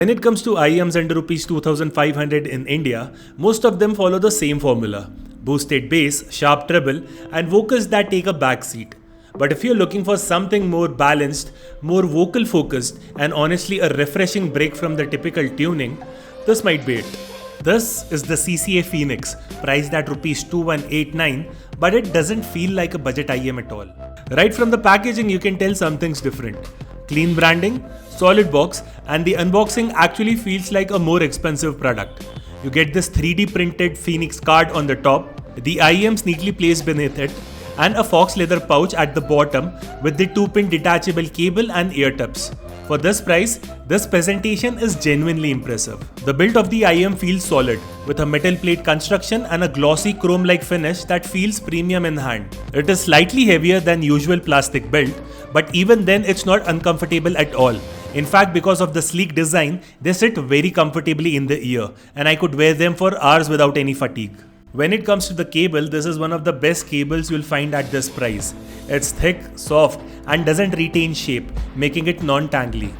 When it comes to IEMs under Rs 2500 in India, most of them follow the same formula: boosted bass, sharp treble, and vocals that take a backseat. But if you're looking for something more balanced, more vocal focused, and honestly a refreshing break from the typical tuning, this might be it. This is the CCA Phoenix, priced at Rs 2189, but it doesn't feel like a budget IEM at all. Right from the packaging, you can tell something's different. Clean branding, solid box, and the unboxing actually feels like a more expensive product. You get this 3D printed Phoenix card on the top, the IEMs neatly placed beneath it, and a fox leather pouch at the bottom with the 2-pin detachable cable and ear tips. For this price, this presentation is genuinely impressive. The build of the IEM feels solid, with a metal plate construction and a glossy chrome-like finish that feels premium in hand. It is slightly heavier than usual plastic build, but even then it's not uncomfortable at all. In fact, because of the sleek design, they sit very comfortably in the ear, and I could wear them for hours without any fatigue. When it comes to the cable, this is one of the best cables you'll find at this price. It's thick, soft, and doesn't retain shape, making it non-tangly.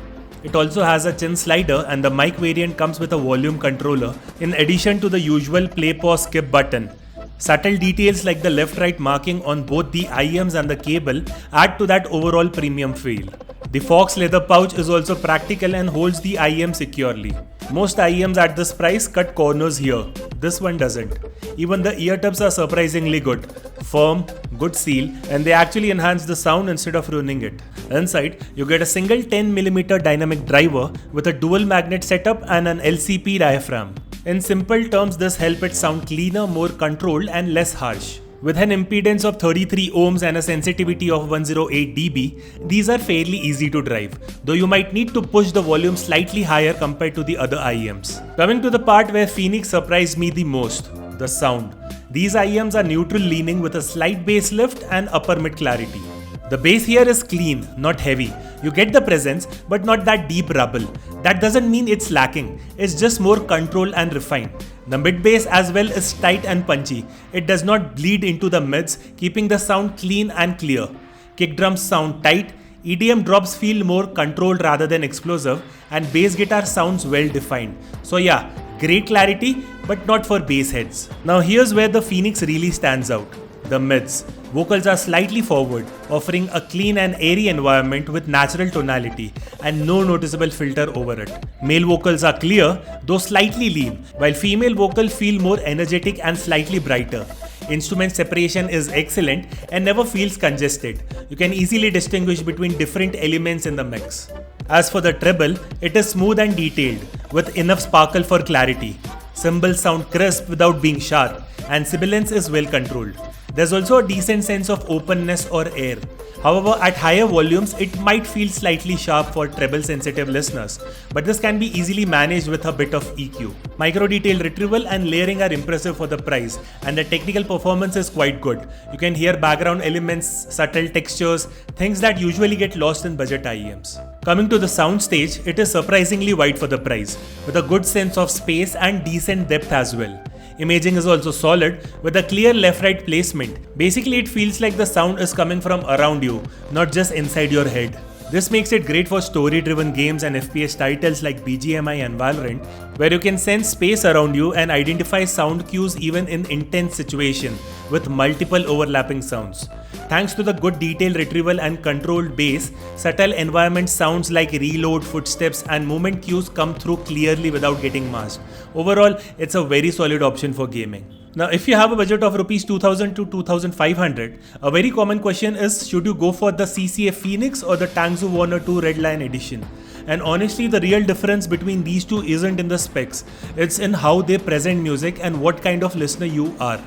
It also has a chin slider, and the mic variant comes with a volume controller in addition to the usual play, pause, skip button. Subtle details like the left-right marking on both the IEMs and the cable add to that overall premium feel. The fox leather pouch is also practical and holds the IEM securely. Most IEMs at this price cut corners here. This one doesn't. Even the ear tips are surprisingly good. Firm, good seal, and they actually enhance the sound instead of ruining it. Inside, you get a single 10mm dynamic driver with a dual magnet setup and an LCP diaphragm. In simple terms, this helps it sound cleaner, more controlled, and less harsh. With an impedance of 33 ohms and a sensitivity of 108 dB, these are fairly easy to drive, though you might need to push the volume slightly higher compared to the other IEMs. Coming to the part where Phoenix surprised me the most, the sound. These IEMs are neutral leaning with a slight bass lift and upper mid clarity. The bass here is clean, not heavy. You get the presence, but not that deep rubble. That doesn't mean it's lacking, it's just more controlled and refined. The mid bass as well is tight and punchy. It does not bleed into the mids, keeping the sound clean and clear. Kick drums sound tight, EDM drops feel more controlled rather than explosive, and bass guitar sounds well defined. So yeah, great clarity, but not for bass heads. Now here's where the Phoenix really stands out. The mids. Vocals are slightly forward, offering a clean and airy environment with natural tonality and no noticeable filter over it. Male vocals are clear, though slightly lean, while female vocals feel more energetic and slightly brighter. Instrument separation is excellent and never feels congested. You can easily distinguish between different elements in the mix. As for the treble, it is smooth and detailed, with enough sparkle for clarity. Cymbals sound crisp without being sharp, and sibilance is well controlled. There's also a decent sense of openness or air. However, at higher volumes, it might feel slightly sharp for treble-sensitive listeners, but this can be easily managed with a bit of EQ. Micro-detail retrieval and layering are impressive for the price, and the technical performance is quite good. You can hear background elements, subtle textures, things that usually get lost in budget IEMs. Coming to the soundstage, it is surprisingly wide for the price, with a good sense of space and decent depth as well. Imaging is also solid with a clear left-right placement. Basically, it feels like the sound is coming from around you, not just inside your head. This makes it great for story-driven games and FPS titles like BGMI and Valorant, where you can sense space around you and identify sound cues even in intense situations with multiple overlapping sounds. Thanks to the good detail retrieval and controlled bass, subtle environment sounds like reload, footsteps, and movement cues come through clearly without getting masked. Overall, it's a very solid option for gaming. Now, if you have a budget of Rs 2000 to 2500, a very common question is, should you go for the CCA Phoenix or the Tangzu Wan'er 2 Red Lion edition? And honestly, the real difference between these two isn't in the specs, it's in how they present music and what kind of listener you are.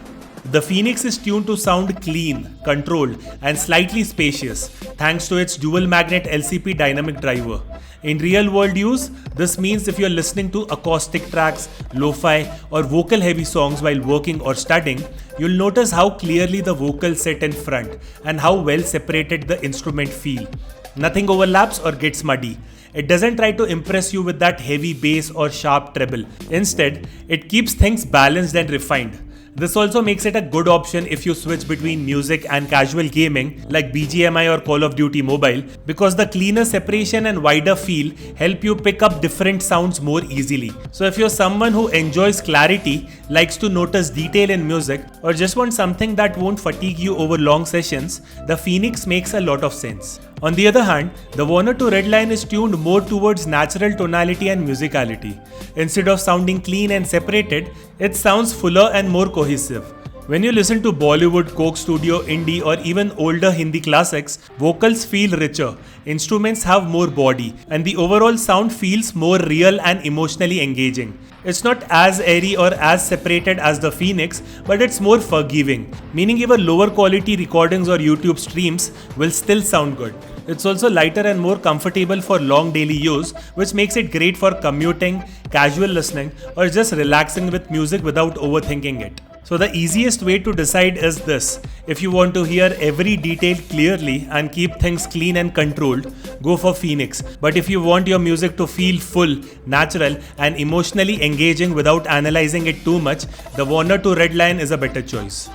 The Phoenix is tuned to sound clean, controlled, and slightly spacious, thanks to its dual magnet LCP Dynamic Driver. In real world use, this means if you're listening to acoustic tracks, lo-fi, or vocal heavy songs while working or studying, you'll notice how clearly the vocals sit in front and how well separated the instrument feel. Nothing overlaps or gets muddy. It doesn't try to impress you with that heavy bass or sharp treble. Instead, it keeps things balanced and refined. This also makes it a good option if you switch between music and casual gaming like BGMI or Call of Duty Mobile, because the cleaner separation and wider feel help you pick up different sounds more easily. So if you're someone who enjoys clarity, likes to notice detail in music, or just want something that won't fatigue you over long sessions, the Phoenix makes a lot of sense. On the other hand, the Wan'er to Redline is tuned more towards natural tonality and musicality. Instead of sounding clean and separated, it sounds fuller and more cohesive. When you listen to Bollywood, Coke Studio, indie or even older Hindi classics, vocals feel richer, instruments have more body, and the overall sound feels more real and emotionally engaging. It's not as airy or as separated as the Phoenix, but it's more forgiving, meaning even lower quality recordings or YouTube streams will still sound good. It's also lighter and more comfortable for long daily use, which makes it great for commuting, casual listening, or just relaxing with music without overthinking it. So the easiest way to decide is this: if you want to hear every detail clearly and keep things clean and controlled, go for Phoenix. But if you want your music to feel full, natural and emotionally engaging without analyzing it too much, the Wan'er to Redline is a better choice.